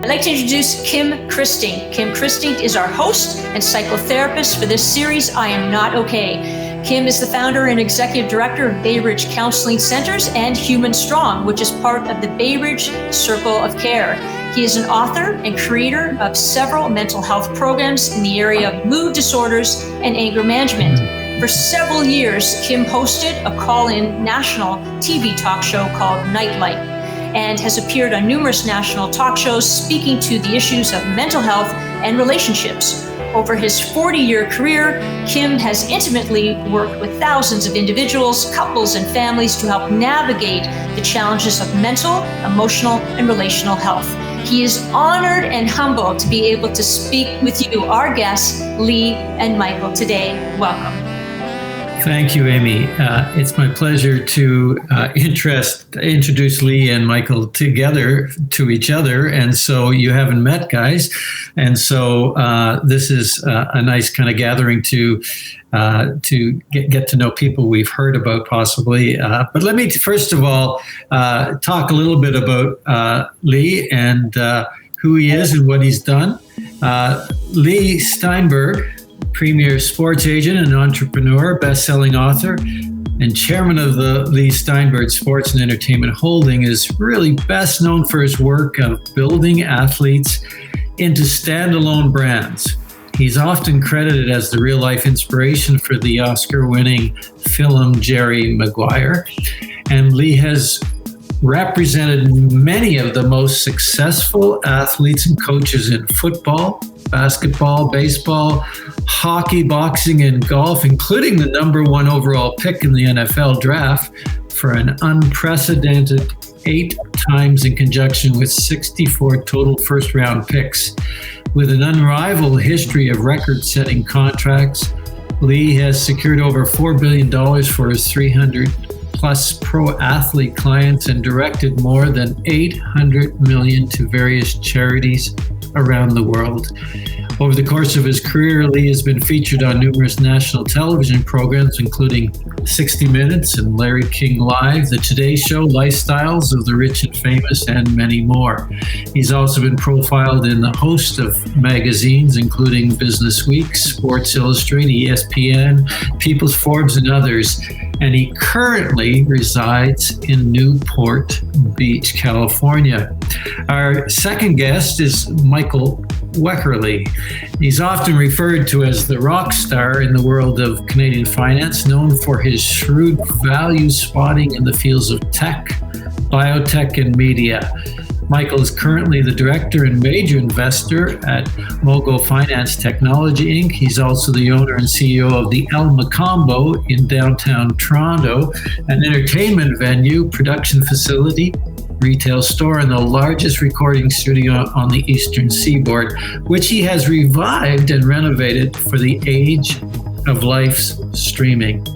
I'd like to introduce Kim Christing. Kim Christing is our host and psychotherapist for this series, I Am Not Okay. Kim is the founder and executive director of Bay Ridge Counseling Centers and Human Strong, which is part of the Bay Ridge Circle of Care. He is an author and creator of several mental health programs in the area of mood disorders and anger management. For several years, Kim hosted a call-in national TV talk show called Nightlight and has appeared on numerous national talk shows speaking to the issues of mental health and relationships. Over his 40-year career, Kim has intimately worked with thousands of individuals, couples, and families to help navigate the challenges of mental, emotional, and relational health. He is honored and humbled to be able to speak with you, our guests, Lee and Michael, today. Welcome. Thank you, Amy. It's my pleasure to introduce Lee and Michael together to each other. And so you haven't met, guys. And so this is a nice kind of gathering to get to know people we've heard about possibly. But let me first of all talk a little bit about Lee and who he is and what he's done. Lee Steinberg, premier sports agent and entrepreneur, best-selling author, and chairman of the Lee Steinberg Sports and Entertainment Holding, is really best known for his work of building athletes into standalone brands. He's often credited as the real-life inspiration for the Oscar-winning film Jerry Maguire, and Lee has represented many of the most successful athletes and coaches in football, basketball, baseball, hockey, boxing, and golf, including the number one overall pick in the NFL draft for an unprecedented 8 times in conjunction with 64 total first-round picks. With an unrivaled history of record-setting contracts, Lee has secured over $4 billion for his 300-plus pro-athlete clients and directed more than $800 million to various charities around the world. Over the course of his career, Lee has been featured on numerous national television programs, including 60 Minutes and Larry King Live, The Today Show, Lifestyles of the Rich and Famous, and many more. He's also been profiled in a host of magazines, including Business Week, Sports Illustrated, ESPN, People's Forbes, and others. And he currently resides in Newport Beach, California. Our second guest is Michael Weckerle. He's often referred to as the rock star in the world of Canadian finance, known for his shrewd value spotting in the fields of tech, biotech, and media. Michael is currently the director and major investor at Mogo Finance Technology, Inc. He's also the owner and CEO of the El Macombo in downtown Toronto, an entertainment venue, production facility, retail store, and the largest recording studio on the Eastern Seaboard, which he has revived and renovated for the age of life's streaming.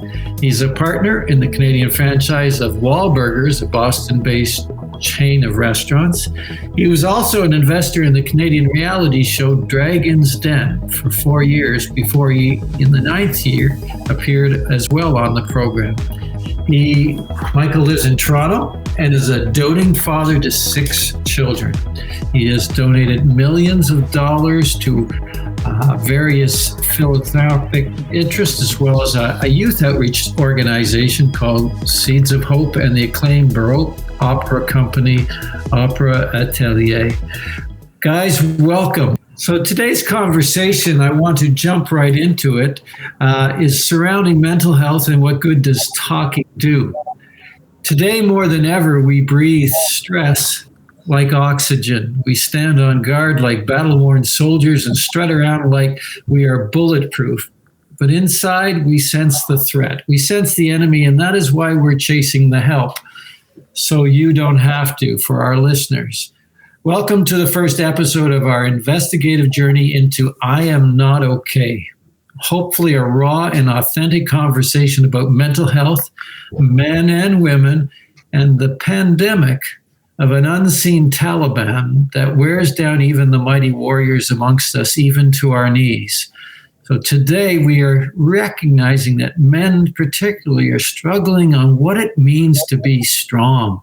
He's a partner in the Canadian franchise of Wahlburgers, a Boston-based chain of restaurants. He was also an investor in the Canadian reality show Dragon's Den for 4 years before he, in the 9th year, appeared as well on the program. Michael lives in Toronto and is a doting father to 6 children. He has donated millions of dollars to various philanthropic interests, as well as a youth outreach organization called Seeds of Hope and the acclaimed Baroque opera company, Opera Atelier. Guys, welcome. So today's conversation, I want to jump right into it, is surrounding mental health and what good does talking do. Today, more than ever, we breathe stress like oxygen. We stand on guard like battle-worn soldiers and strut around like we are bulletproof. But inside, we sense the threat. We sense the enemy, and that is why we're chasing the help. So you don't have to, for our listeners. Welcome to the first episode of our investigative journey into I Am Not Okay. Hopefully a raw and authentic conversation about mental health, men and women, and the pandemic of an unseen Taliban that wears down even the mighty warriors amongst us, even to our knees. So today we are recognizing that men particularly are struggling on what it means to be strong.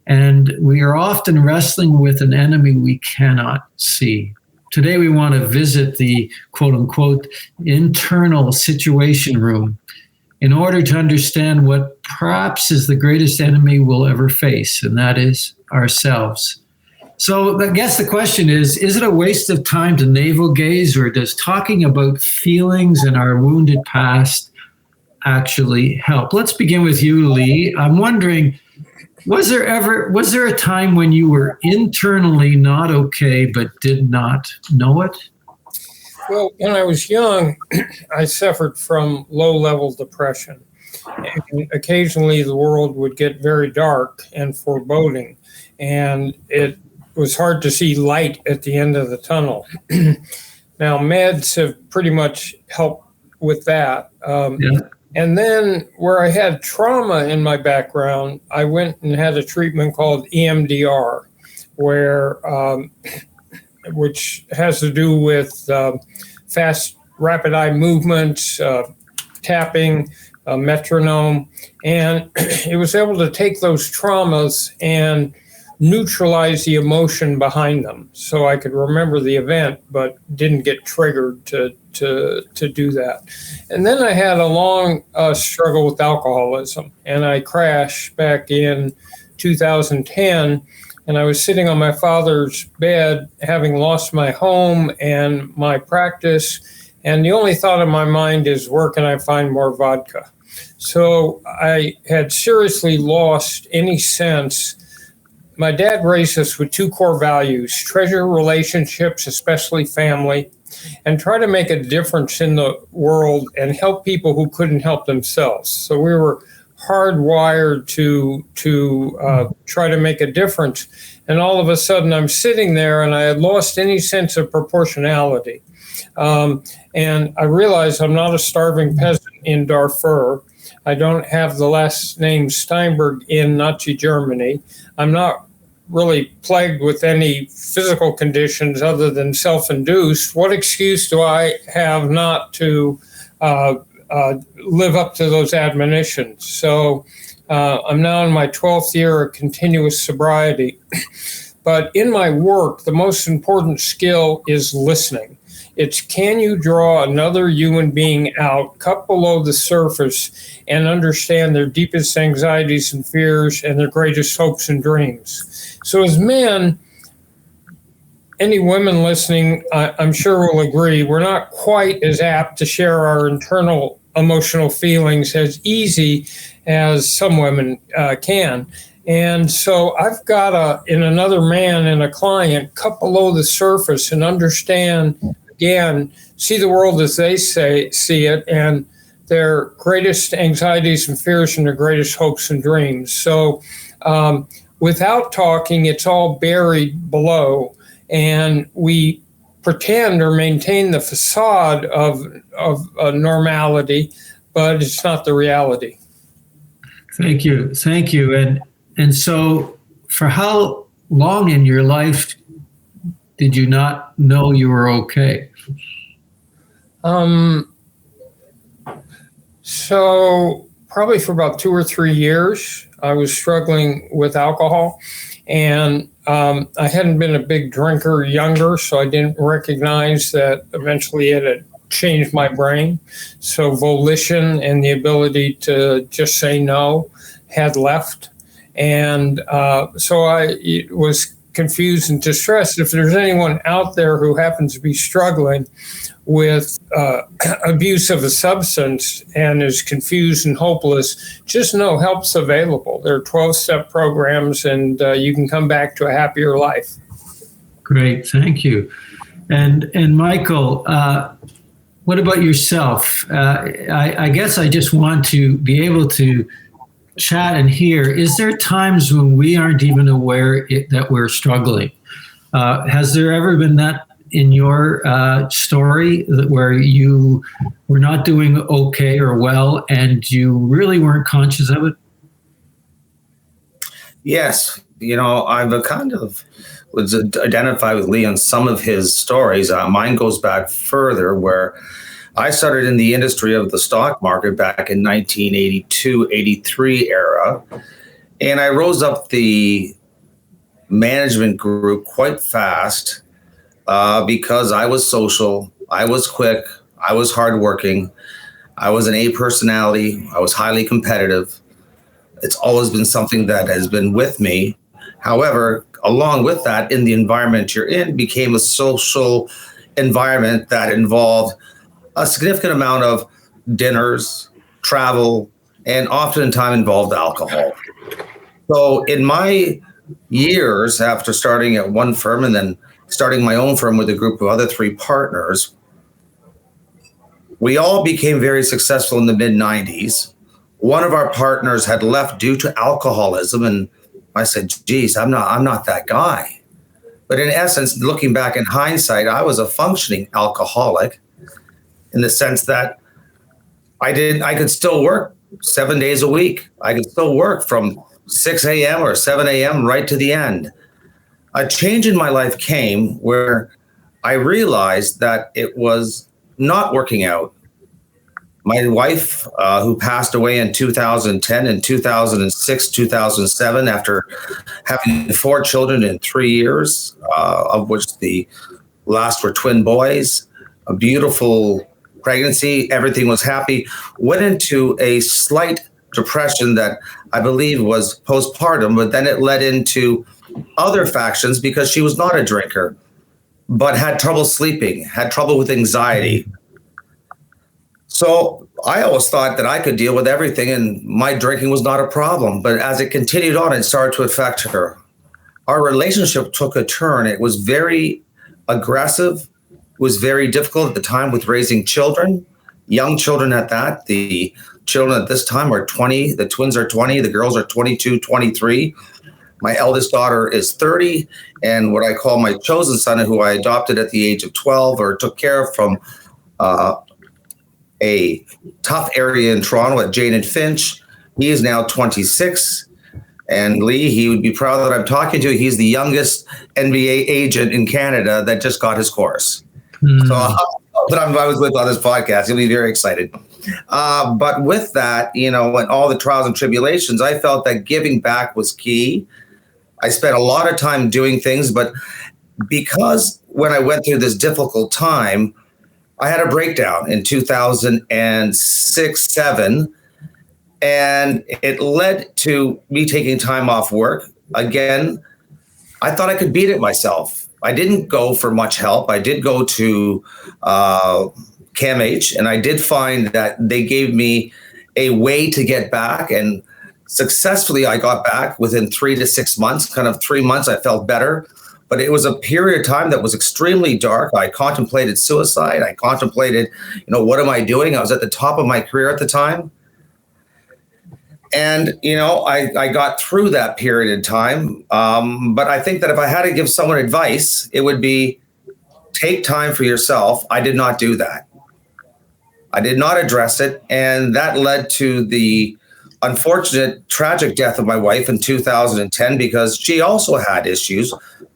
and we are often wrestling with an enemy we cannot see. Today, we want to visit the quote unquote internal situation room in order to understand what perhaps is the greatest enemy we'll ever face, and that is ourselves. So I guess the question is it a waste of time to navel gaze, or does talking about feelings and our wounded past actually help? Let's begin with you, Lee. I'm wondering, was there a time when you were internally not okay but did not know it? Well, when I was young, I suffered from low-level depression. And occasionally the world would get very dark and foreboding, and it was hard to see light at the end of the tunnel. Now, meds have pretty much helped with that. And then where I had trauma in my background, I went and had a treatment called EMDR, which has to do with fast, rapid eye movements, tapping, metronome. And it was able to take those traumas and neutralize the emotion behind them. So I could remember the event, but didn't get triggered to do that. And then I had a long struggle with alcoholism, and I crashed back in 2010. And I was sitting on my father's bed, having lost my home and my practice. And the only thought in my mind is, where can I find more vodka? So I had seriously lost any sense. My dad raised us with two core values: treasure relationships, especially family, and try to make a difference in the world and help people who couldn't help themselves. So we were hardwired to try to make a difference. And all of a sudden I'm sitting there and I had lost any sense of proportionality. And I realized I'm not a starving peasant in Darfur. I don't have the last name Steinberg in Nazi Germany. I'm not really plagued with any physical conditions other than self-induced. What excuse do I have not to live up to those admonitions? So I'm now in my 12th year of continuous sobriety. But in my work, the most important skill is listening. It's, can you draw another human being out, cut below the surface, and understand their deepest anxieties and fears and their greatest hopes and dreams? So as men, any women listening, I'm sure will agree, we're not quite as apt to share our internal emotional feelings as easy as some women can. And so I've got in another man and a client, cut below the surface and understand, again, see the world as they see it, and their greatest anxieties and fears and their greatest hopes and dreams. So without talking, it's all buried below, and we pretend or maintain the facade of normality, but it's not the reality. Thank you. And so for how long in your life did you not know you were okay? So probably for about 2 or 3 years, I was struggling with alcohol, and I hadn't been a big drinker younger, so I didn't recognize that eventually it had changed my brain. So volition and the ability to just say no had left. And so I was confused and distressed. If there's anyone out there who happens to be struggling with abuse of a substance and is confused and hopeless, just know help's available. There are 12-step programs, and you can come back to a happier life. Great, thank you. And Michael, what about yourself? I guess I just want to be able to chat and hear. Is there times when we aren't even aware that we're struggling? Has there ever been that in your story where you were not doing okay or well and you really weren't conscious of it? Yes. I've kind of was identified with Lee on some of his stories. Mine goes back further, where I started in the industry of the stock market back in 1982, 83 era. And I rose up the management group quite fast because I was social, I was quick, I was hardworking, I was an A personality, I was highly competitive. It's always been something that has been with me. However, along with that, in the environment you're in, became a social environment that involved a significant amount of dinners, travel, and oftentimes involved alcohol. So in my years after starting at one firm and then starting my own firm with a group of other 3 partners, we all became very successful in the mid-90s. One of our partners had left due to alcoholism, and I said, geez, I'm not that guy. But in essence, looking back in hindsight, I was a functioning alcoholic in the sense that I could still work 7 days a week. I could still work from 6 a.m. or 7 a.m. right to the end. A change in my life came where I realized that it was not working out. My wife, who passed away in 2010 and 2006, 2007, after having 4 children in 3 years, of which the last were twin boys, a beautiful pregnancy, everything was happy, went into a slight depression that I believe was postpartum, but then it led into other factions because she was not a drinker, but had trouble sleeping, had trouble with anxiety. So I always thought that I could deal with everything and my drinking was not a problem. But as it continued on, it started to affect her. Our relationship took a turn. It was very aggressive. It was very difficult at the time with raising children, young children at that. The children at this time are 20. The twins are 20. The girls are 22, 23. My eldest daughter is 30. And what I call my chosen son, who I adopted at the age of 12 or took care of from a tough area in Toronto at Jane and Finch. He is now 26. And Lee, he would be proud that I'm talking to. He's the youngest NBA agent in Canada that just got his course. So that I was with on this podcast. He'll be very excited. But with that, and all the trials and tribulations, I felt that giving back was key. I spent a lot of time doing things, but because when I went through this difficult time, I had a breakdown in 2006, 7, and it led to me taking time off work. Again, I thought I could beat it myself. I didn't go for much help. I did go to CAMH, and I did find that they gave me a way to get back, and successfully I got back within 3 to 6 months. Kind of 3 months, I felt better. But it was a period of time that was extremely dark. I contemplated suicide. I contemplated, what am I doing? I was at the top of my career at the time. And, I got through that period of time. But I think that if I had to give someone advice, it would be take time for yourself. I did not do that. I did not address it. And that led to the unfortunate, tragic death of my wife in 2010 because she also had issues,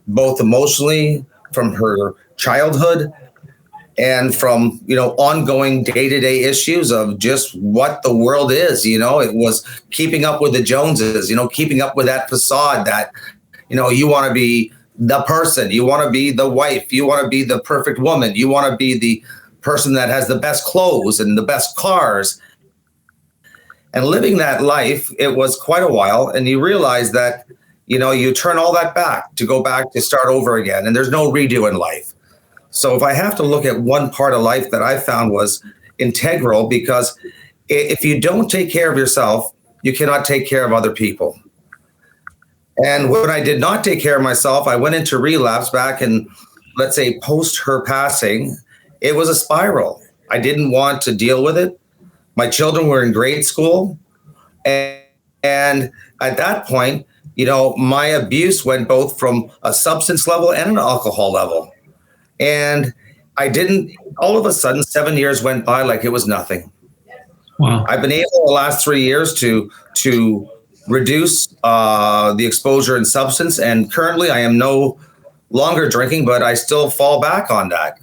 both emotionally from her childhood and from, ongoing day-to-day issues of just what the world is. It was keeping up with the Joneses, keeping up with that facade that, you want to be the person, you want to be the wife, you want to be the perfect woman, you want to be the person that has the best clothes and the best cars. And living that life, it was quite a while. And you realize that, you turn all that back to go back to start over again. And there's no redo in life. So if I have to look at one part of life that I found was integral, because if you don't take care of yourself, you cannot take care of other people. And when I did not take care of myself, I went into relapse back in, let's say, post her passing. It was a spiral. I didn't want to deal with it. My children were in grade school. And at that point, my abuse went both from a substance level and an alcohol level. And all of a sudden, 7 years went by like it was nothing. Wow. I've been able the last 3 years to reduce the exposure in substance. And currently I am no longer drinking, but I still fall back on that.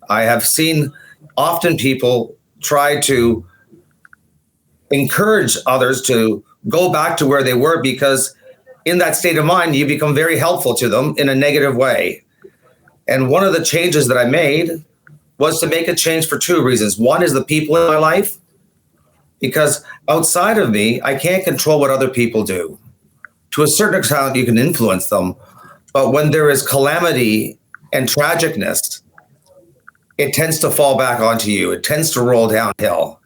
I have seen often people try to encourage others to go back to where they were because in that state of mind, you become very helpful to them in a negative way. And one of the changes that I made was to make a change for two reasons. One is the people in my life, because outside of me, I can't control what other people do. To a certain extent, you can influence them. But when there is calamity and tragicness, it tends to fall back onto you. It tends to roll downhill.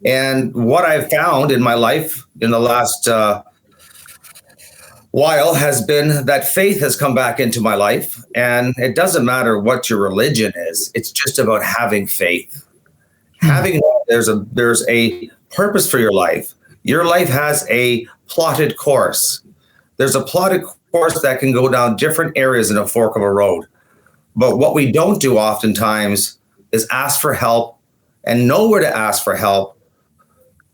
And what I've found in my life in the last while has been that faith has come back into my life. And it doesn't matter what your religion is. It's just about having faith. Having there's a purpose for your life. Your life has a plotted course. There's a plotted course that can go down different areas in a fork of a road. But what we don't do oftentimes is ask for help and know where to ask for help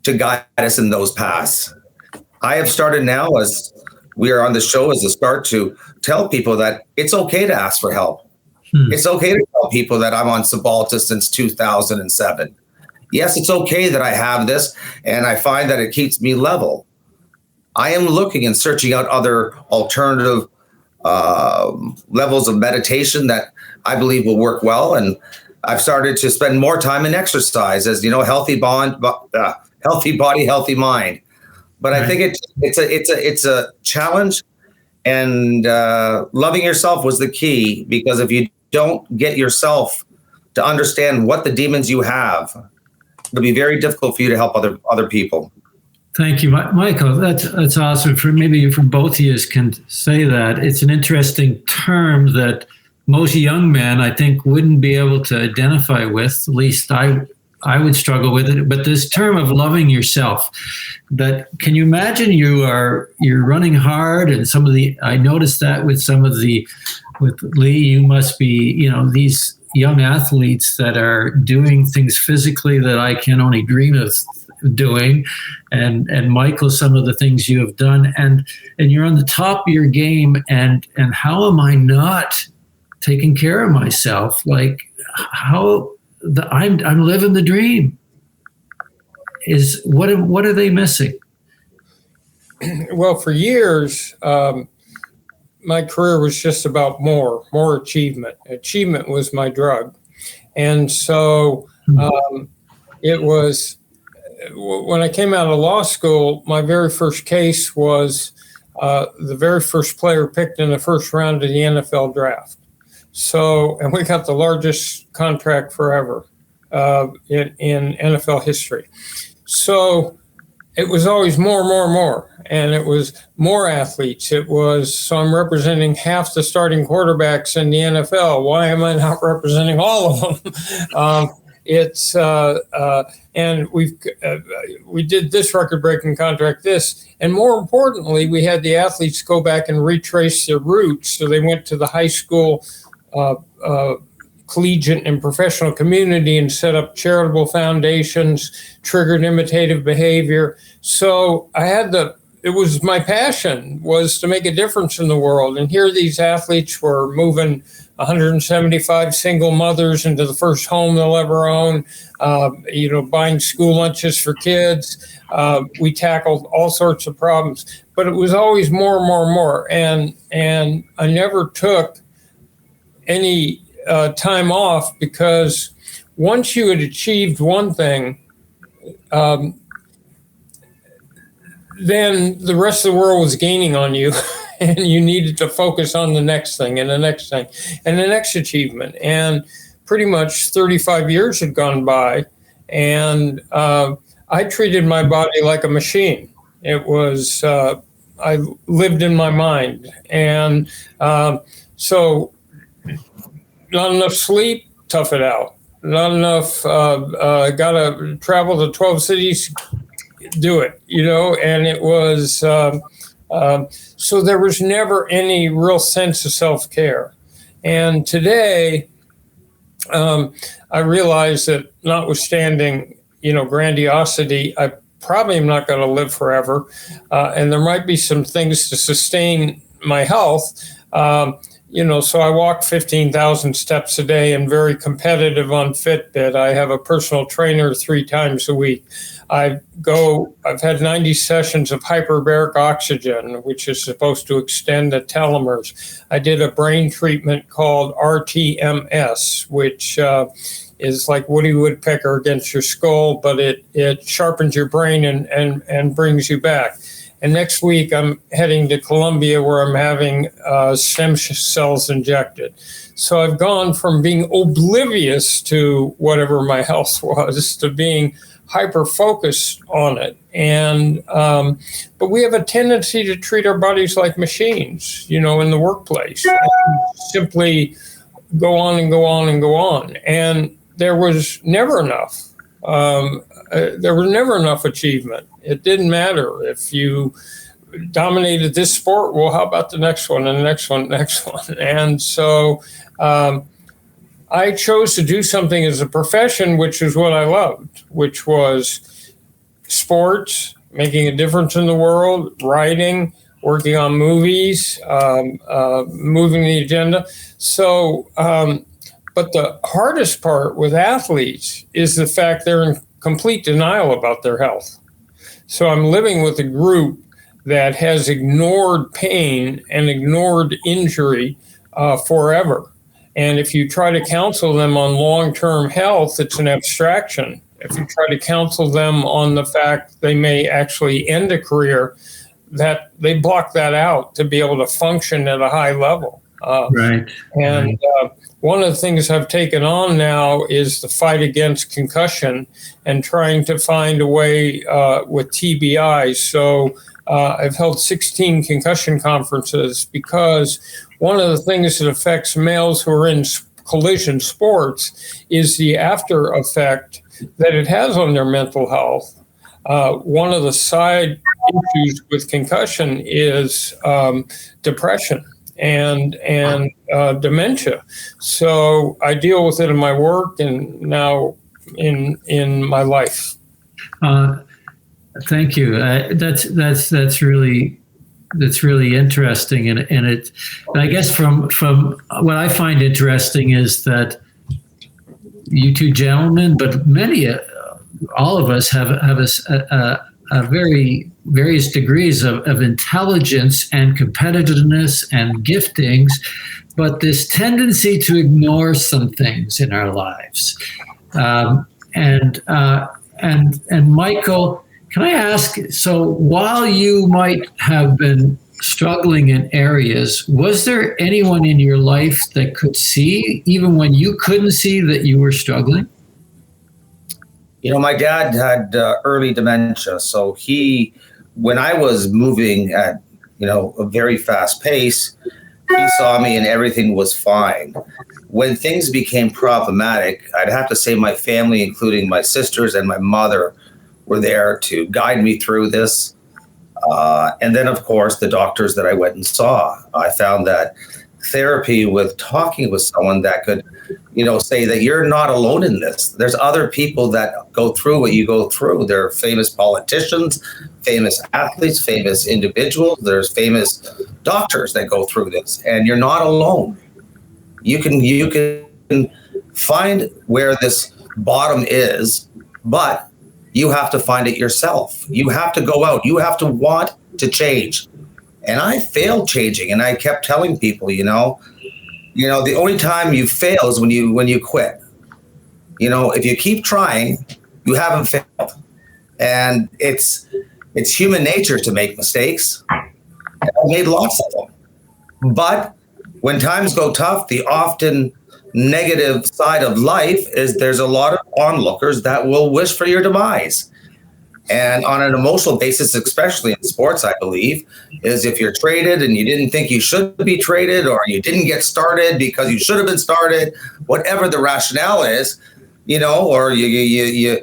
to guide us in those paths. I have started now, as we are on the show, as a start to tell people that it's okay to ask for help. It's okay to tell people that I'm on Cymbalta since 2007. Yes, it's okay that I have this, and I find that it keeps me level. I am looking and searching out other alternative levels of meditation that I believe will work well. And I've started to spend more time in exercise, as you know, healthy body, healthy mind. But I think it's a challenge, and loving yourself was the key, because if you don't get yourself to understand what the demons you have, it'll be very difficult for you to help other people. Thank you, Michael. That's awesome. Maybe both of you can say that. It's an interesting term that most young men, I think, wouldn't be able to identify with. At least I would struggle with it. But this term of loving yourself, that, can you imagine you're running hard, and I noticed that with Lee, you must be, these young athletes that are doing things physically that I can only dream of doing, and Michael, some of the things you have done, and you're on the top of your game, and how am I not taking care of myself? Like, I'm living the dream. What are they missing? Well, for years, my career was just about more achievement. Achievement was my drug. And so it was, when I came out of law school, my very first case was the very first player picked in the first round of the NFL draft. So, and we got the largest contract forever in NFL history. So it was always more. And it was more athletes. So I'm representing half the starting quarterbacks in the NFL. Why am I not representing all of them? And we did this record-breaking contract, and more importantly, we had the athletes go back and retrace their roots. So they went to the high school, collegiate and professional community and set up charitable foundations, triggered imitative behavior. So it was my passion, was to make a difference in the world. And here these athletes were moving 175 single mothers into the first home they'll ever own, buying school lunches for kids. We tackled all sorts of problems, but it was always more. And I never took any time off, because once you had achieved one thing, then the rest of the world was gaining on you, and you needed to focus on the next thing and the next thing and the next achievement. And pretty much 35 years had gone by, and I treated my body like a machine. It was, I lived in my mind. And so not enough sleep, tough it out. Not enough, got to travel to 12 cities, do it, and it was, so there was never any real sense of self-care. And today, I realize that notwithstanding, grandiosity, I probably am not going to live forever. And there might be some things to sustain my health. so I walk 15,000 steps a day and very competitive on Fitbit. I have a personal trainer 3 times a week. I've had 90 sessions of hyperbaric oxygen, which is supposed to extend the telomeres. I did a brain treatment called RTMS, which is like Woody Woodpecker against your skull, but it sharpens your brain and brings you back. And next week, I'm heading to Colombia where I'm having stem cells injected. So I've gone from being oblivious to whatever my health was to being hyper-focused on it. And but we have a tendency to treat our bodies like machines, in the workplace. And simply go on and go on and go on. And there was never enough. There was never enough achievement. It didn't matter if you dominated this sport. Well, how about the next one and the next one, and the next one? And so I chose to do something as a profession, which is what I loved, which was sports, making a difference in the world, writing, working on movies, moving the agenda. So, but the hardest part with athletes is the fact they're in complete denial about their health. So I'm living with a group that has ignored pain and ignored injury forever. And if you try to counsel them on long-term health, it's an abstraction. If you try to counsel them on the fact they may actually end a career, that they block that out to be able to function at a high level. Right. And one of the things I've taken on now is the fight against concussion and trying to find a way with TBI. So I've held 16 concussion conferences because one of the things that affects males who are in collision sports is the after effect that it has on their mental health. One of the side issues with concussion is depression and dementia. So I deal with it in my work and now in my life. Thank you. That's really interesting, and I guess from what I find interesting is that you two gentlemen, but all of us have a very various degrees of intelligence and competitiveness and giftings, but this tendency to ignore some things in our lives. And Michael, can I ask, so while you might have been struggling in areas, was there anyone in your life that could see, even when you couldn't see, that you were struggling? My dad had early dementia. So when I was moving at, a very fast pace, he saw me and everything was fine. When things became problematic, I'd have to say my family, including my sisters and my mother, were there to guide me through this. And then, of course, the doctors that I went and saw. I found that therapy with talking with someone that could, say that you're not alone in this. There's other people that go through what you go through. There are famous politicians, famous athletes, famous individuals. There's famous doctors that go through this, and you're not alone. You can find where this bottom is, but you have to find it yourself. You have to go out. You have to want to change. And I failed changing, and I kept telling people, the only time you fail is when you quit. If you keep trying, you haven't failed. And it's human nature to make mistakes. I made lots of them. But when times go tough, the often negative side of life is there's a lot of onlookers that will wish for your demise. And on an emotional basis, especially in sports, I believe, is if you're traded and you didn't think you should be traded, or you didn't get started because you should have been started, whatever the rationale is, or you're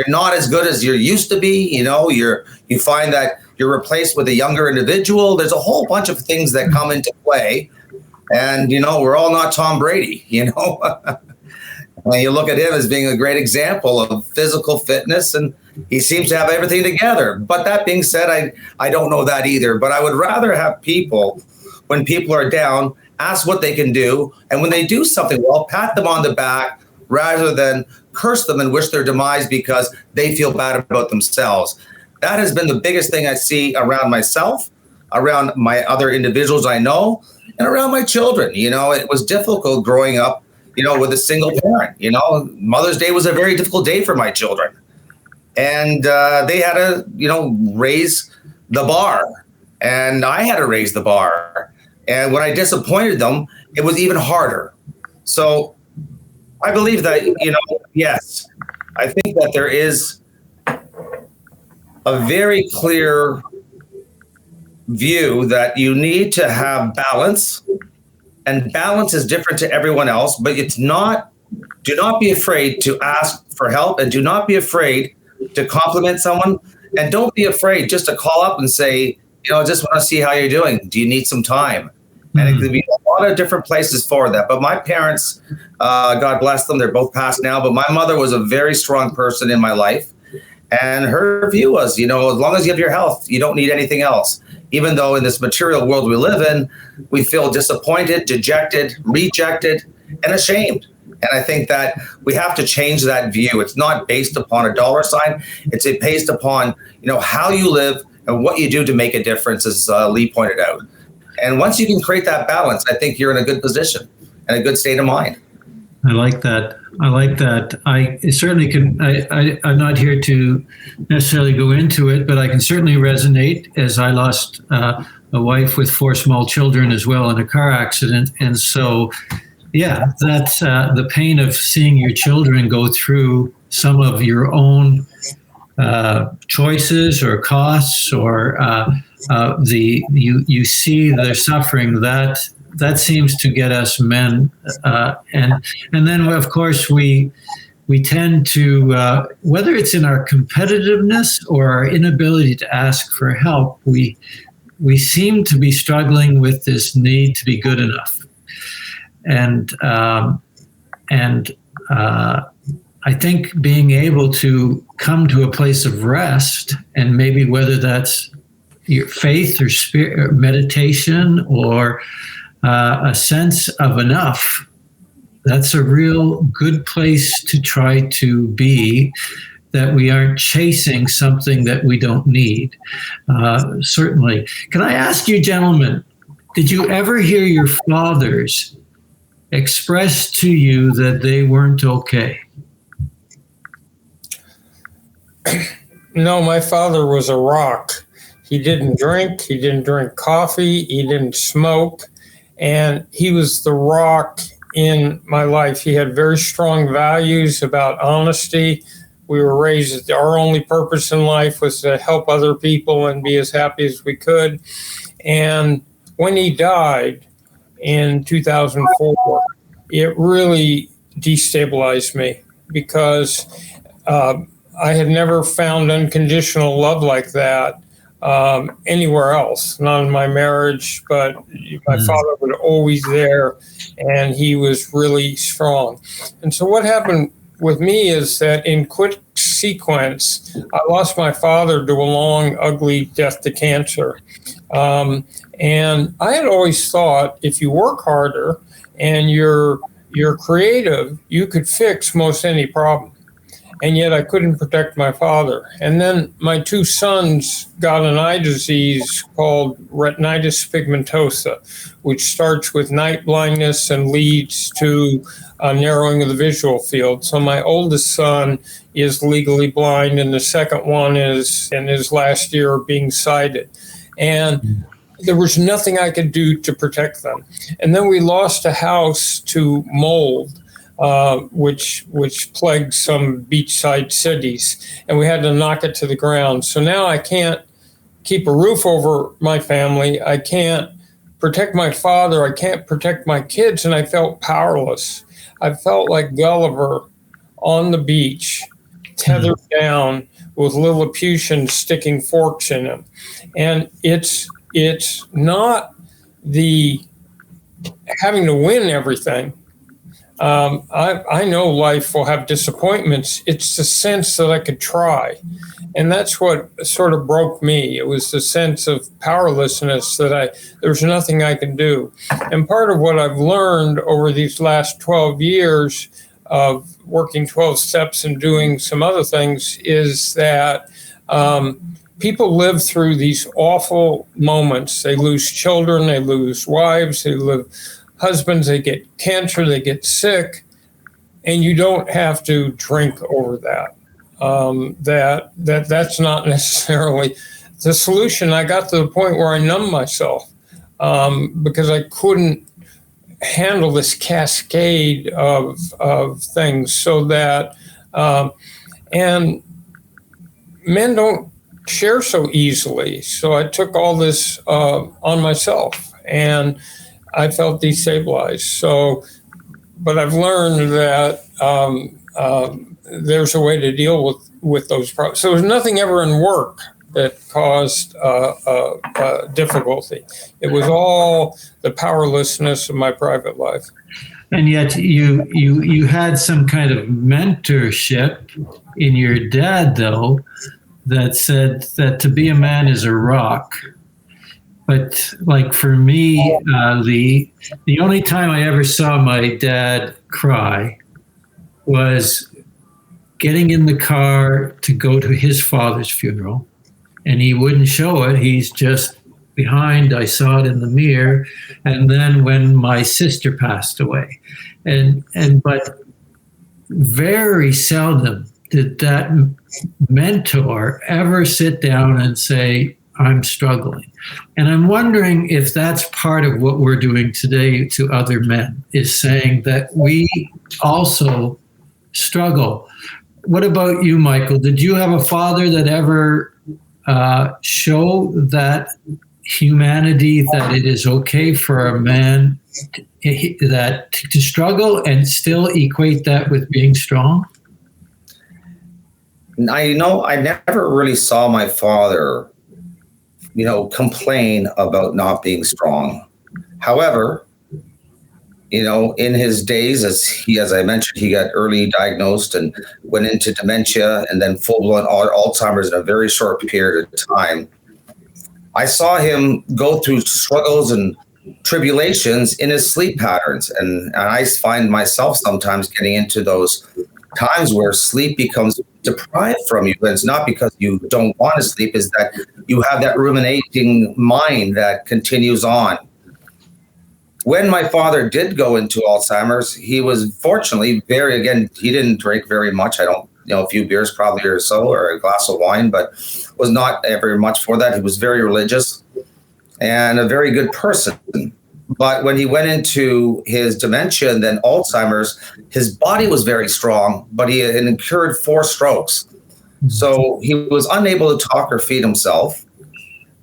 not as good as you used to be, you find that you're replaced with a younger individual. There's a whole bunch of things that come into play. And, we're all not Tom Brady, When you look at him as being a great example of physical fitness and he seems to have everything together. But that being said, I don't know that either. But I would rather have people, when people are down, ask what they can do. And when they do something well, pat them on the back rather than curse them and wish their demise because they feel bad about themselves. That has been the biggest thing I see around myself, around my other individuals I know, and around my children. It was difficult growing up, with a single parent. Mother's Day was a very difficult day for my children. And they had to, raise the bar. And I had to raise the bar. And when I disappointed them, it was even harder. So I believe that, yes, I think that there is a very clear view that you need to have balance, and balance is different to everyone else, but do not be afraid to ask for help, and do not be afraid to compliment someone, and don't be afraid just to call up and say, just want to see how you're doing. Do you need some time? And it could be a lot of different places for that. But my parents, God bless them, they're both passed now, but my mother was a very strong person in my life. And her view was, as long as you have your health, you don't need anything else. Even though in this material world we live in, we feel disappointed, dejected, rejected, and ashamed. And I think that we have to change that view. It's not based upon a dollar sign. It's based upon, how you live and what you do to make a difference, as Lee pointed out. And once you can create that balance, I think you're in a good position and a good state of mind. I like that. I certainly can. I'm not here to necessarily go into it, but I can certainly resonate, as I lost a wife with 4 small children as well in a car accident. And so, yeah, that's the pain of seeing your children go through some of your own choices or costs, or you see their suffering. That seems to get us men, and then of course we tend to, whether it's in our competitiveness or our inability to ask for help, we seem to be struggling with this need to be good enough, and I think being able to come to a place of rest, and maybe whether that's your faith or spirit, or meditation, or a sense of enough, that's a real good place to try to be, that we aren't chasing something that we don't need. Certainly. Can I ask you, gentlemen, did you ever hear your fathers express to you that they weren't okay? No, my father was a rock. He didn't drink. He didn't drink coffee. He didn't smoke. And he was the rock in my life. He had very strong values about honesty. We were raised, our only purpose in life was to help other people and be as happy as we could. And when he died in 2004, it really destabilized me, because I had never found unconditional love like that anywhere else, not in my marriage, but my father was always there, and he was really strong. And so what happened with me is that in quick sequence, I lost my father to a long, ugly death to cancer. And I had always thought if you work harder and you're creative, you could fix most any problem. And yet I couldn't protect my father. And then my 2 sons got an eye disease called retinitis pigmentosa, which starts with night blindness and leads to a narrowing of the visual field. So my oldest son is legally blind, and the second one is in his last year of being sighted. And there was nothing I could do to protect them. And then we lost a house to mold, which plagued some beachside cities, and we had to knock it to the ground. So now I can't keep a roof over my family. I can't protect my father. I can't protect my kids, and I felt powerless. I felt like Gulliver on the beach, tethered down with Lilliputians sticking forks in him. And it's not the having to win everything, I know life will have disappointments. It's the sense that I could try. And that's what sort of broke me. It was the sense of powerlessness that there's nothing I can do. And part of what I've learned over these last 12 years of working 12 steps and doing some other things is that people live through these awful moments. They lose children, they lose wives, they lose husbands, they get cancer, they get sick, and you don't have to drink over that. That's not necessarily the solution. I got to the point where I numbed myself because I couldn't handle this cascade of things. So that and men don't share so easily. So I took all this on myself, and I felt destabilized. So, but I've learned that there's a way to deal with those problems. So there's nothing ever in work that caused difficulty. It was all the powerlessness of my private life. And yet you had some kind of mentorship in your dad, though, that said that to be a man is a rock. But like for me, Lee, the only time I ever saw my dad cry was getting in the car to go to his father's funeral. And he wouldn't show it. He's just behind. I saw it in the mirror. And then when my sister passed away. But very seldom did that mentor ever sit down and say, I'm struggling. And I'm wondering if that's part of what we're doing today to other men, is saying that we also struggle. What about you, Michael? Did you have a father that ever show that humanity, that it is okay for a man to struggle and still equate that with being strong? I never really saw my father, complain about not being strong. However, in his days, as I mentioned, he got early diagnosed and went into dementia and then full-blown Alzheimer's in a very short period of time. I saw him go through struggles and tribulations in his sleep patterns. And I find myself sometimes getting into those times where sleep becomes deprived from you. And it's not because you don't want to sleep, is that you have that ruminating mind that continues on. When my father did go into Alzheimer's, he was fortunately he didn't drink very much. A few beers probably or so, or a glass of wine, but was not very much for that. He was very religious and a very good person. But when he went into his dementia and then Alzheimer's, his body was very strong, but he had incurred 4 strokes. So he was unable to talk or feed himself.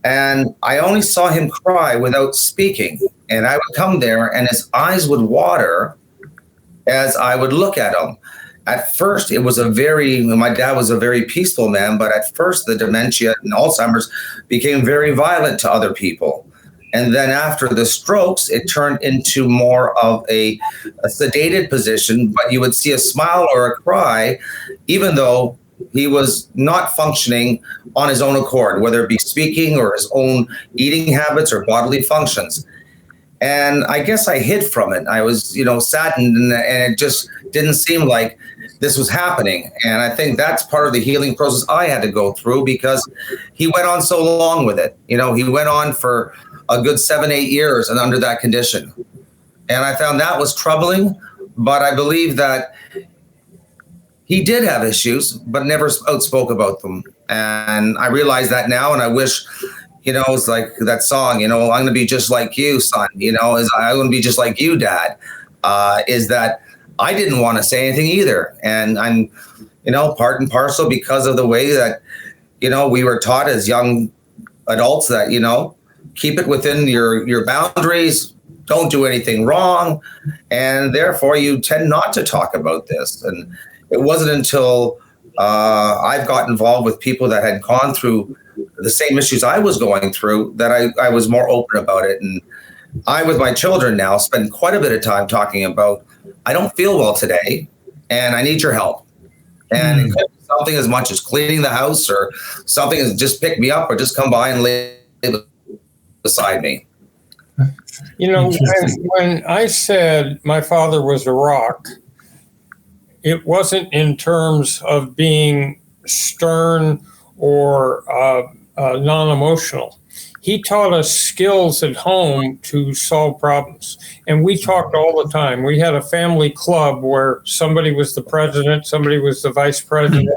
And I only saw him cry without speaking. And I would come there and his eyes would water as I would look at him. At first, my dad was a very peaceful man, but at first the dementia and Alzheimer's became very violent to other people. And then after the strokes, it turned into more of a sedated position, but you would see a smile or a cry, even though he was not functioning on his own accord, whether it be speaking or his own eating habits or bodily functions. And I guess I hid from it. I was, saddened, and it just didn't seem like this was happening. And I think that's part of the healing process I had to go through, because he went on so long with it. He went on for a good 7-8 years and under that condition. And I found that was troubling, but I believe that he did have issues, but never outspoke about them. And I realize that now, and I wish, it's like that song, I'm going to be just like you, son, I'm going to be just like you, Dad, is that I didn't want to say anything either. And I'm, part and parcel because of the way that, we were taught as young adults that, keep it within your boundaries, don't do anything wrong. And therefore you tend not to talk about this. And it wasn't until I've got involved with people that had gone through the same issues I was going through that I was more open about it. And I, with my children now, spend quite a bit of time talking about I don't feel well today, and I need your help. And it could be something as much as cleaning the house, or something as just pick me up, or just come by and live beside me. When I said my father was a rock, it wasn't in terms of being stern or non-emotional. He taught us skills at home to solve problems. And we talked all the time. We had a family club where somebody was the president, somebody was the vice president.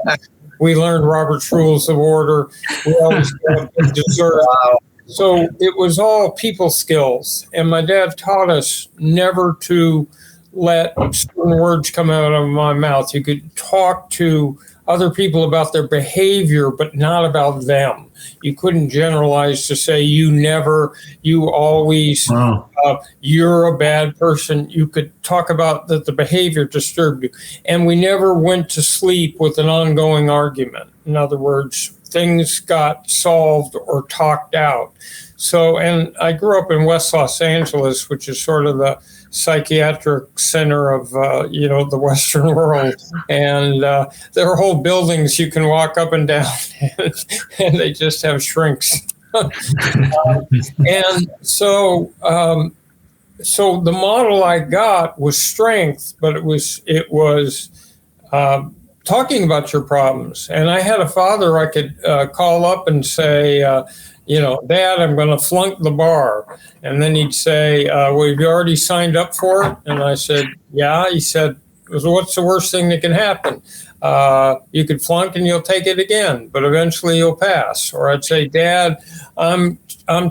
We learned Robert's Rules of Order. We always got dessert. Wow. So it was all people skills. And my dad taught us never to let certain words come out of my mouth. You could talk to other people about their behavior, but not about them. You couldn't generalize to say you always, wow. You're a bad person. You could talk about that the behavior disturbed you. And we never went to sleep with an ongoing argument. In other words, things got solved or talked out. So, and I grew up in West Los Angeles, which is sort of the psychiatric center of, the Western world. And there are whole buildings you can walk up and down and they just have shrinks. And so the model I got was strength, but it was talking about your problems. And I had a father I could call up and say, Dad, I'm going to flunk the bar. And then he'd say, well, have you already signed up for it? And I said, yeah. He said, so what's the worst thing that can happen? You could flunk and you'll take it again, but eventually you'll pass. Or I'd say, Dad, I'm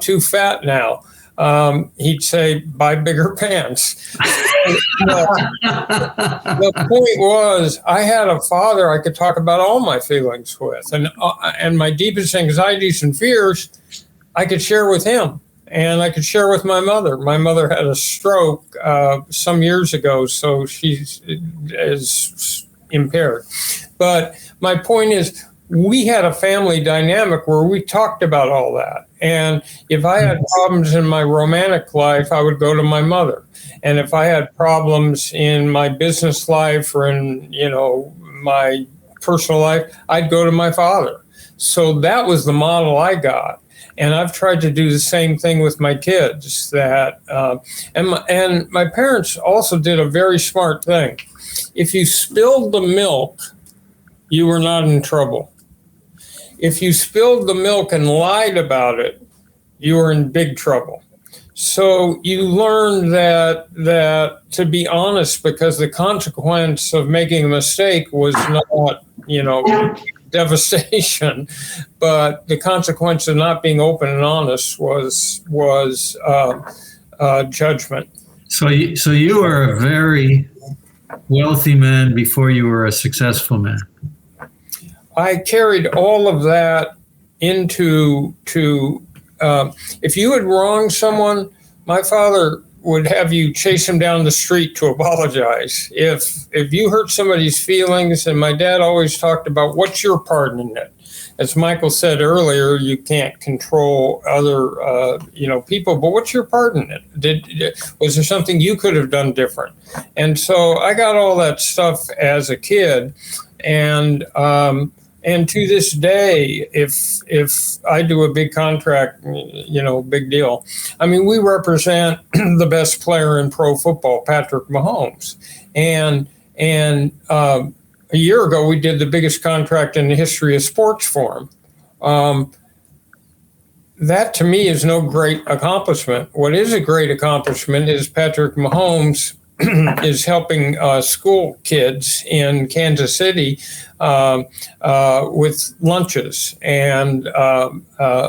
too fat now. He'd say, buy bigger pants. The point was, I had a father I could talk about all my feelings with, and my deepest anxieties and fears, I could share with him, and I could share with my mother. My mother had a stroke some years ago, so she is impaired. But my point is, we had a family dynamic where we talked about all that. And if I had problems in my romantic life, I would go to my mother. And if I had problems in my business life or in, my personal life, I'd go to my father. So that was the model I got. And I've tried to do the same thing with my kids. And my parents also did a very smart thing. If you spilled the milk, you were not in trouble. If you spilled the milk and lied about it, you were in big trouble. So you learn that to be honest, because the consequence of making a mistake was not, devastation, but the consequence of not being open and honest was judgment. So you were a very wealthy man before you were a successful man. I carried all of that into if you had wronged someone, my father would have you chase him down the street to apologize. If you hurt somebody's feelings, and my dad always talked about what's your part in it. As Michael said earlier, you can't control other people, but what's your part in it? Was there something you could have done different? And so I got all that stuff as a kid, and to this day, if I do a big contract, big deal. I mean, we represent the best player in pro football, Patrick Mahomes. And a year ago, we did the biggest contract in the history of sports for him. That, to me, is no great accomplishment. What is a great accomplishment is Patrick Mahomes is helping school kids in Kansas City with lunches and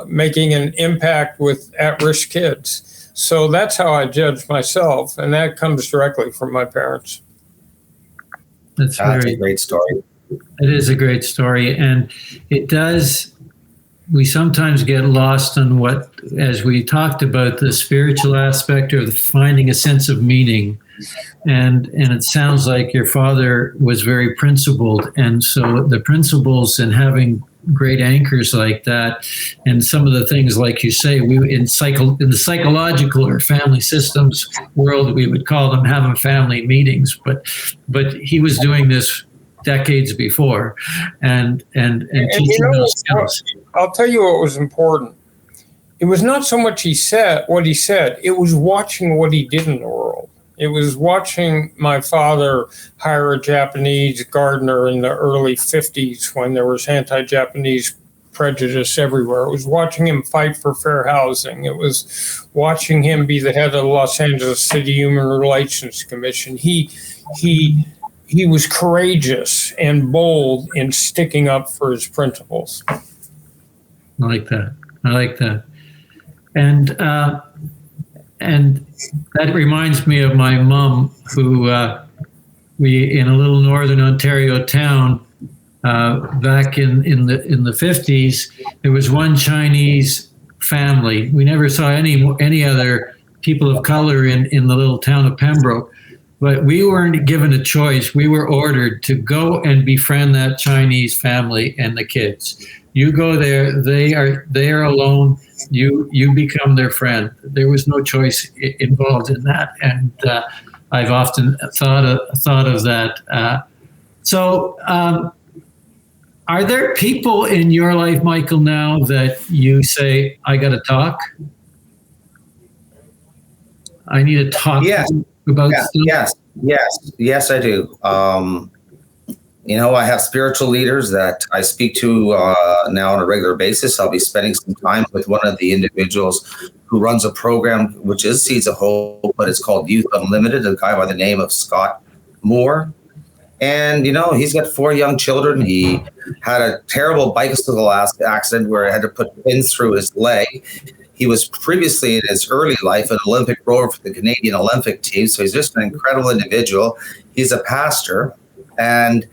making an impact with at-risk kids. So that's how I judge myself, and that comes directly from my parents. That's a great story. It is a great story, and it does. We sometimes get lost on what, as we talked about, the spiritual aspect of finding a sense of meaning. And it sounds like your father was very principled. And so the principles in having great anchors like that. And some of the things, like you say, we in the psychological or family systems world, we would call them having family meetings. But he was doing this decades before, and teaching those skills. I'll tell you what was important. It was not so much what he said. It was watching what he did in the world. It was watching my father hire a Japanese gardener in the early 50s when there was anti-Japanese prejudice everywhere. It was watching him fight for fair housing. It was watching him be the head of the Los Angeles City Human Relations Commission. He was courageous and bold in sticking up for his principles. I like that. And that reminds me of my mom, who we in a little northern Ontario town back in the 50s. There was one Chinese family. We never saw any other people of color in the little town of Pembroke. But we weren't given a choice. We were ordered to go and befriend that Chinese family and the kids. You go there, they are alone. You become their friend. There was no choice involved in that, and I've often thought of that. So, are there people in your life, Michael, now that you say, "I got to talk. I need to talk about stuff"? Yes, I do. I have spiritual leaders that I speak to now on a regular basis. I'll be spending some time with one of the individuals who runs a program, which is Seeds of Hope, but it's called Youth Unlimited, a guy by the name of Scott Moore. And, he's got 4 young children. He had a terrible bicycle accident where he had to put pins through his leg. He was previously in his early life an Olympic rower for the Canadian Olympic team. So he's just an incredible individual. He's a pastor. And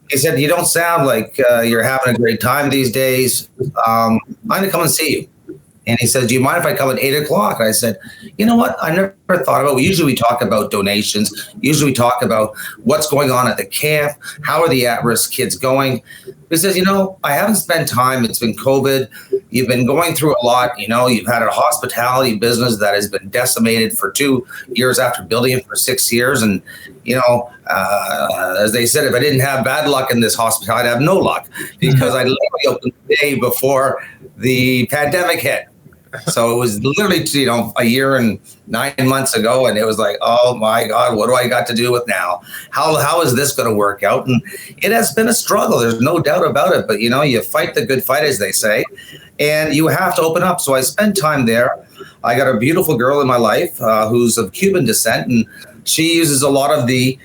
he said, "You don't sound like you're having a great time these days. I'm going to come and see you." And he said, "Do you mind if I come at 8 o'clock?" I said, "You know what? I never thought about it. Usually we talk about donations. Usually we talk about what's going on at the camp. How are the at-risk kids going?" He says, "I haven't spent time. It's been COVID. You've been going through a lot. You've had a hospitality business that has been decimated for 2 years after building it for 6 years. And, as they said, if I didn't have bad luck in this hospitality, I'd have no luck because I literally opened the day before the pandemic hit. So it was literally, a year and 9 months ago. And it was like, oh my God, what do I got to do with now? How is this going to work out? And it has been a struggle. There's no doubt about it. But, you fight the good fight, as they say, and you have to open up. So I spend time there. I got a beautiful girl in my life who's of Cuban descent. And she uses a lot of the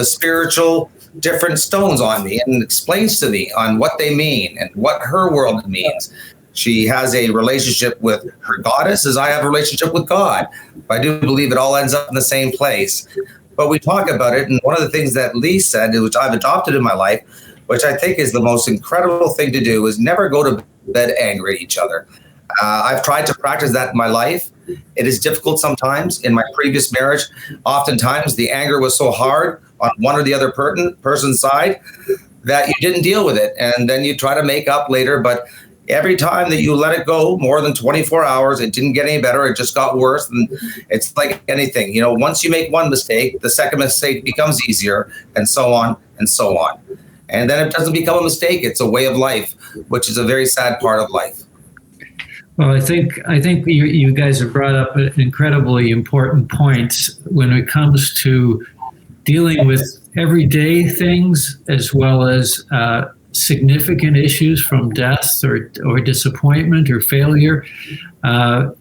spiritual different stones on me and explains to me on what they mean and what her world means. She has a relationship with her goddess as I have a relationship with God. I do believe it all ends up in the same place. But we talk about it. And one of the things that Lee said, which I've adopted in my life, which I think is the most incredible thing to do, is never go to bed angry at each other. I've tried to practice that in my life. It is difficult sometimes. In my previous marriage, oftentimes the anger was so hard on one or the other person's side that you didn't deal with it. And then you try to make up later. But every time that you let it go more than 24 hours, it didn't get any better. It just got worse. And it's like anything, once you make one mistake, the second mistake becomes easier, and so on and so on. And then it doesn't become a mistake. It's a way of life, which is a very sad part of life. Well, I think you guys have brought up incredibly important points when it comes to dealing with everyday things as well as significant issues from death or disappointment or failure,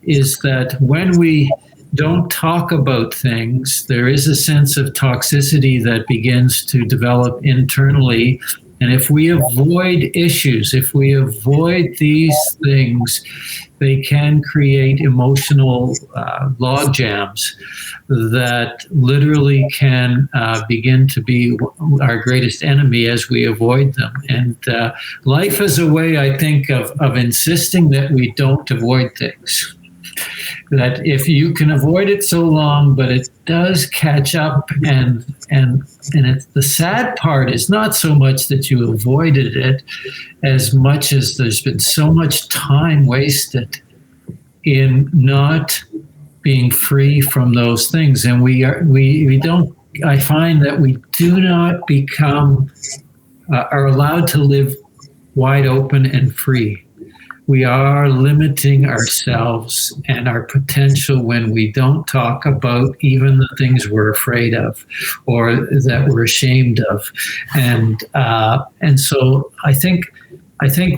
is that when we don't talk about things, there is a sense of toxicity that begins to develop internally. And if we avoid issues, if we avoid these things, they can create emotional log jams that literally can begin to be our greatest enemy as we avoid them. And life is a way, I think, of insisting that we don't avoid things. that if you can avoid it so long, but it does catch up, and it's, the sad part is not so much that you avoided it as much as there's been so much time wasted in not being free from those things. And we don't, I find that we do not become, are allowed to live wide open and free. We are limiting ourselves and our potential when we don't talk about even the things we're afraid of or that we're ashamed of. And so I think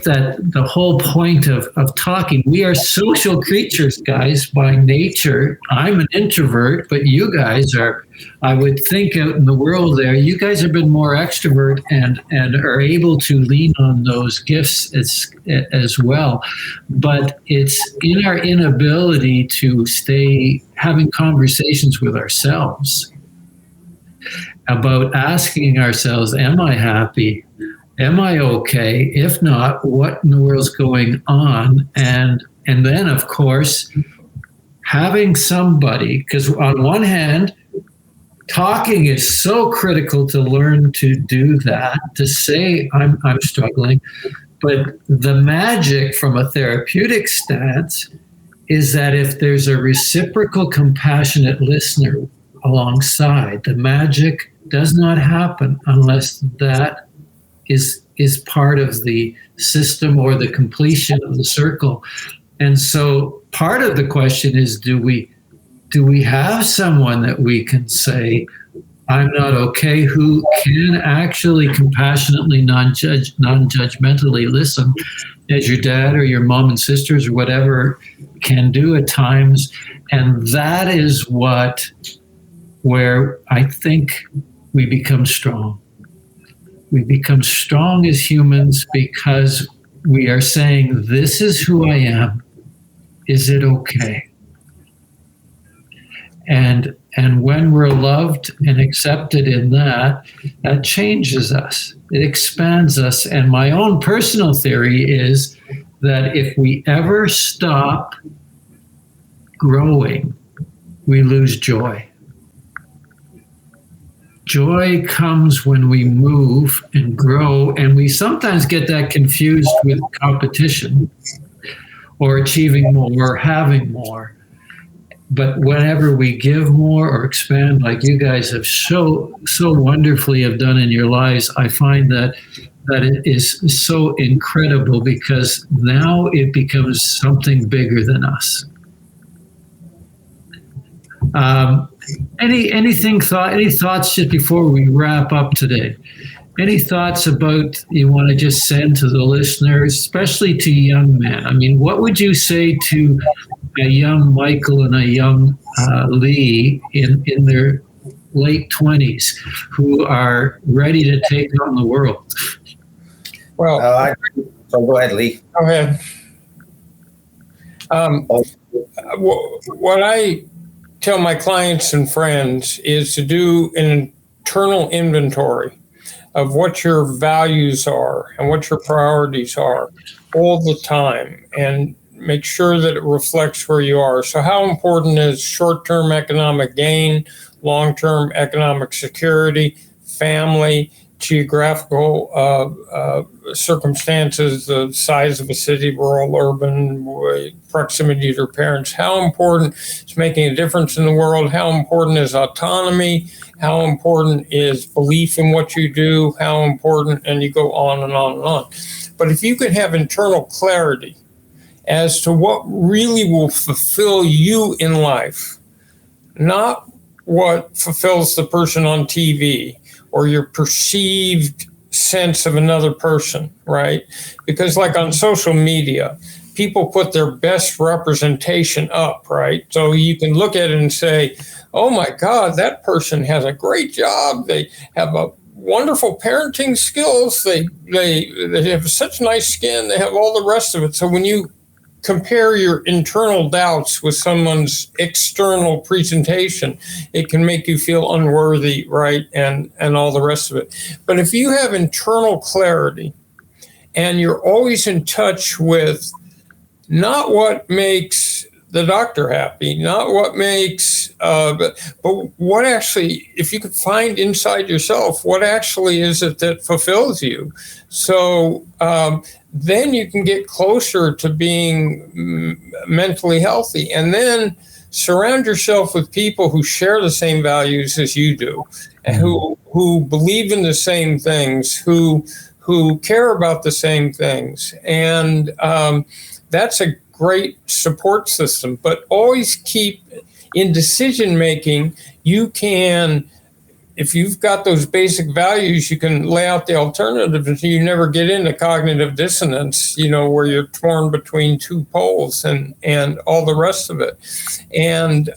that the whole point of talking, we are social creatures, guys, by nature. I'm an introvert, but you guys are, I would think out in the world there, you guys have been more extrovert and are able to lean on those gifts as well. But it's in our inability to stay having conversations with ourselves about asking ourselves, am I happy? Am I okay? If not, what in the world's going on? And then, of course, having somebody, because on one hand, talking is so critical to learn to do that, to say I'm struggling. But the magic from a therapeutic stance is that if there's a reciprocal, compassionate listener alongside, the magic does not happen unless that is part of the system or the completion of the circle. And so part of the question is, do we have someone that we can say, I'm not okay, who can actually compassionately, non-judgmentally listen, as your dad or your mom and sisters or whatever can do at times. And that is where I think we become strong. We become strong as humans because we are saying, this is who I am. Is it okay? And when we're loved and accepted in that changes us. It expands us. And my own personal theory is that if we ever stop growing, we lose joy. Joy comes when we move and grow, and we sometimes get that confused with competition or achieving more or having more. But whenever we give more or expand, like you guys have so wonderfully have done in your lives, I find that it is so incredible because now it becomes something bigger than us. Any thoughts just before we wrap up today? Any thoughts about you want to just send to the listeners, especially to young men? I mean, what would you say to a young Michael and a young Lee in their late 20s who are ready to take on the world? Well, so go ahead, Lee. Go ahead. What I tell my clients and friends is to do an internal inventory of what your values are and what your priorities are all the time, and make sure that it reflects where you are. So how important is short-term economic gain, long-term economic security, family, geographical circumstances, the size of a city, rural, urban, proximity to your parents? How important is making a difference in the world? How important is autonomy? How important is belief in what you do? How important, and you go on and on and on. But if you can have internal clarity as to what really will fulfill you in life, not what fulfills the person on TV or your perceived sense of another person, right? Because like on social media, people put their best representation up, right? So you can look at it and say, oh my God, that person has a great job. They have a wonderful parenting skills. They have such nice skin. They have all the rest of it. So when you compare your internal doubts with someone's external presentation, it can make you feel unworthy, right? And all the rest of it. But if you have internal clarity and you're always in touch with not what makes the doctor happy, not what makes, but what actually, if you could find inside yourself, what actually is it that fulfills you? So then you can get closer to being mentally healthy. And then surround yourself with people who share the same values as you do, and who believe in the same things, who care about the same things. And that's a great support system. But always keep in decision making, you can, if you've got those basic values, you can lay out the alternatives until you never get into cognitive dissonance, where you're torn between two poles and all the rest of it. And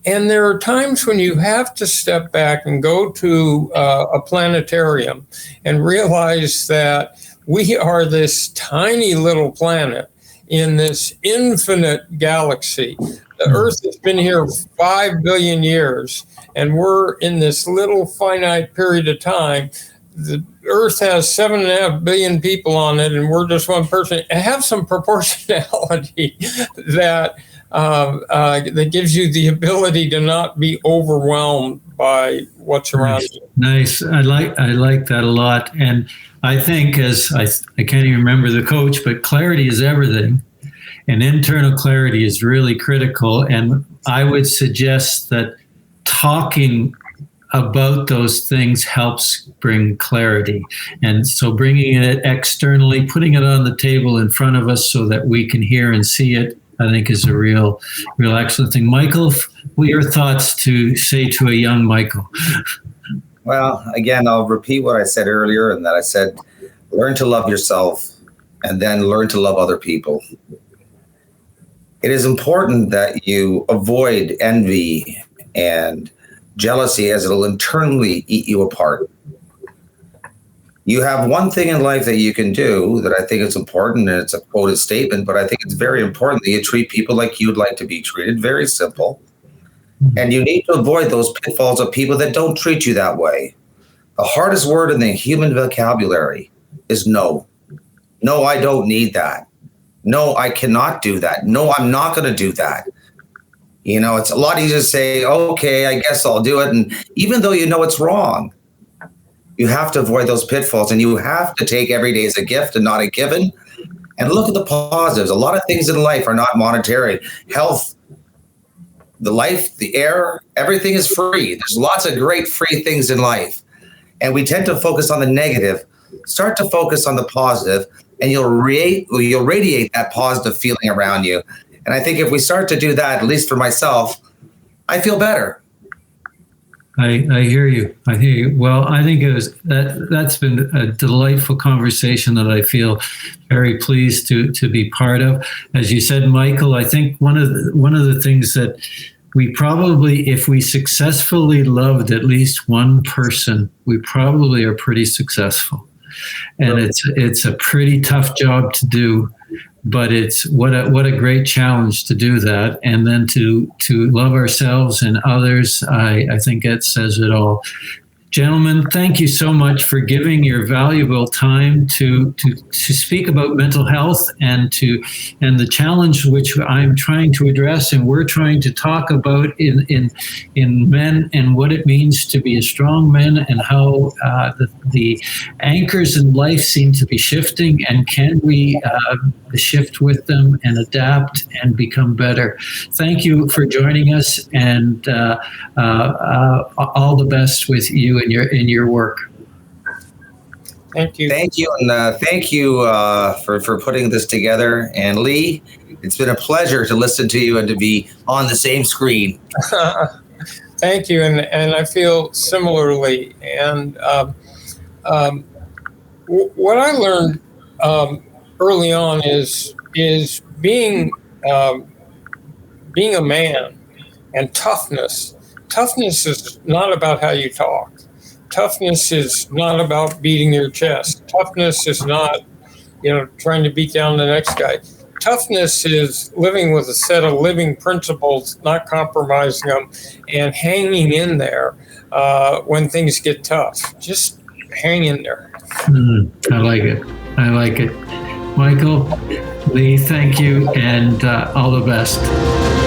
there are times when you have to step back and go to a planetarium and realize that we are this tiny little planet in this infinite galaxy. The Earth has been here 5 billion years, and we're in this little finite period of time. The Earth has 7.5 billion people on it, and we're just one person. Have some proportionality that gives you the ability to not be overwhelmed by what's around you. Nice. I like that a lot. And I think, as I can't even remember the coach, but clarity is everything. And internal clarity is really critical. And I would suggest that talking about those things helps bring clarity. And so bringing it externally, putting it on the table in front of us so that we can hear and see it, I think is a real excellent thing. Michael, what are your thoughts to say to a young Michael? Well, again, I'll repeat what I said earlier, and that I said, learn to love yourself and then learn to love other people. It is important that you avoid envy and jealousy, as it'll internally eat you apart. You have one thing in life that you can do that I think is important, and it's a quoted statement, but I think it's very important that you treat people like you'd like to be treated. Very simple. And you need to avoid those pitfalls of people that don't treat you that way. The hardest word in the human vocabulary is no. No, I don't need that. No, I cannot do that. No, I'm not going to do that. It's a lot easier to say, okay, I guess I'll do it. And even though you know it's wrong, you have to avoid those pitfalls, and you have to take every day as a gift and not a given. And look at the positives. A lot of things in life are not monetary. Health, the life, the air, everything is free. There's lots of great free things in life. And we tend to focus on the negative. Start to focus on the positive, and you'll radiate that positive feeling around you. And I think if we start to do that, at least for myself, I feel better. I hear you. Well, I think that's been a delightful conversation that I feel very pleased to be part of. As you said, Michael, I think one of the things that we probably, if we successfully loved at least one person, we probably are pretty successful. And it's a pretty tough job to do, but it's what a great challenge to do that, and then to love ourselves and others. I think that says it all. Gentlemen, thank you so much for giving your valuable time to speak about mental health and the challenge which I'm trying to address and we're trying to talk about in men, and what it means to be a strong man, and how the anchors in life seem to be shifting, and can we shift with them and adapt and become better. Thank you for joining us, and all the best with you in your work. Thank you. Thank you, and thank you for putting this together. And Lee, it's been a pleasure to listen to you and to be on the same screen. Thank you, and I feel similarly. And what I learned early on is being a man, and toughness. Toughness is not about how you talk. Toughness is not about beating your chest. Toughness is not, trying to beat down the next guy. Toughness is living with a set of living principles, not compromising them, and hanging in there when things get tough. Just hang in there. I like it. Michael, Lee, thank you, and all the best.